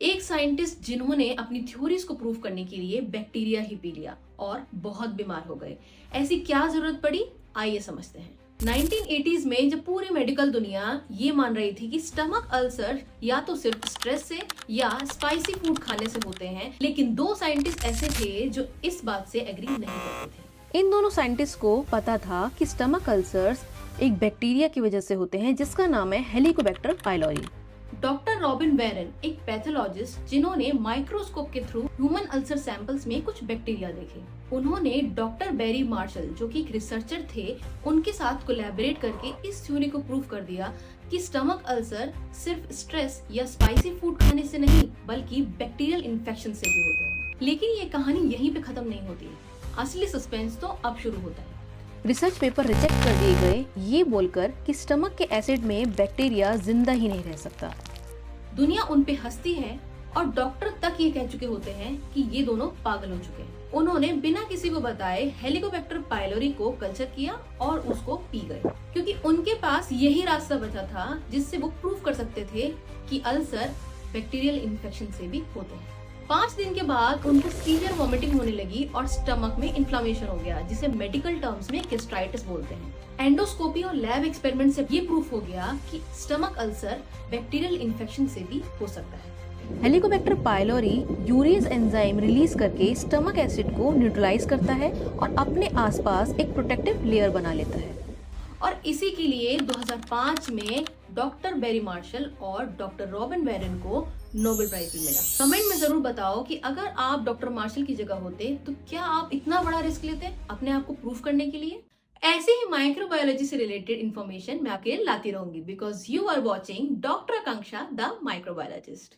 एक साइंटिस्ट जिन्होंने अपनी थ्योरीज को प्रूव करने के लिए बैक्टीरिया ही पी लिया और बहुत बीमार हो गए। ऐसी क्या जरूरत पड़ी, आइए समझते हैं। 1980s में जब पूरी मेडिकल दुनिया ये मान रही थी कि स्टमक अल्सर या तो सिर्फ स्ट्रेस से या स्पाइसी फूड खाने से होते हैं, लेकिन दो साइंटिस्ट ऐसे थे जो इस बात से एग्री नहीं करते थे। इन दोनों साइंटिस्ट को पता था कि स्टमक अल्सर्स एक बैक्टीरिया की वजह से होते हैं जिसका नाम है Helicobacter pylori. Doctor robin Warren एक पैथोलॉजिस्ट जिन्होंने माइक्रोस्कोप के थ्रू ह्यूमन अल्सर सैंपल्स में कुछ बैक्टीरिया देखे। उन्होंने डॉक्टर बेरी मार्शल जो कि एक रिसर्चर थे, उनके साथ कोलैबोरेट करके इस थ्योरी को प्रूव कर दिया कि स्टमक अल्सर सिर्फ स्ट्रेस या स्पाइसी फूड खाने से नहीं बल्कि बैक्टीरियल इन्फेक्शन से भी होते हैं। लेकिन ये कहानी यहीं पे खत्म नहीं होती, असली सस्पेंस तो अब शुरू होता है। रिसर्च पेपर रिजेक्ट कर दिए गए ये बोलकर कि स्टमक के एसिड में बैक्टीरिया जिंदा ही नहीं रह सकता। दुनिया उन पे हंसती है और डॉक्टर तक ये कह चुके होते हैं कि ये दोनों पागल हो चुके हैं। उन्होंने बिना किसी को बताए हेलिकोबैक्टर पाइलोरी को कल्चर किया और उसको पी गए, क्योंकि उनके पास यही रास्ता बचा था जिससे वो प्रूव कर सकते थे कि अल्सर बैक्टीरियल इन्फेक्शन से भी होते हैं। 5 दिन के बाद उनको सीवियर वॉमिटिंग होने लगी और स्टमक में इन्फ्लामेशन हो गया, जिसे मेडिकल टर्म्स में गैस्ट्राइटिस बोलते हैं। एंडोस्कोपी और लैब एक्सपेरिमेंट से ये प्रूफ हो गया कि स्टमक अल्सर बैक्टीरियल इन्फेक्शन से भी हो सकता है। Helicobacter pylori urease enzyme release करके स्टमक एसिड को न्यूट्रलाइज करता है और अपने आसपास एक प्रोटेक्टिव लेयर बना लेता है। और इसी के लिए 2005 में डॉक्टर बेरी मार्शल और डॉक्टर रॉबिन वेरन को नोबेल प्राइज भी मिला। कमेंट में जरूर बताओ कि अगर आप डॉक्टर मार्शल की जगह होते तो क्या आप इतना बड़ा रिस्क लेते अपने आप को प्रूफ करने के लिए। ऐसे ही माइक्रोबायोलॉजी से रिलेटेड इन्फॉर्मेशन मैं आपके लिए लाती रहूंगी, because you are watching doctor Akanksha the microbiologist.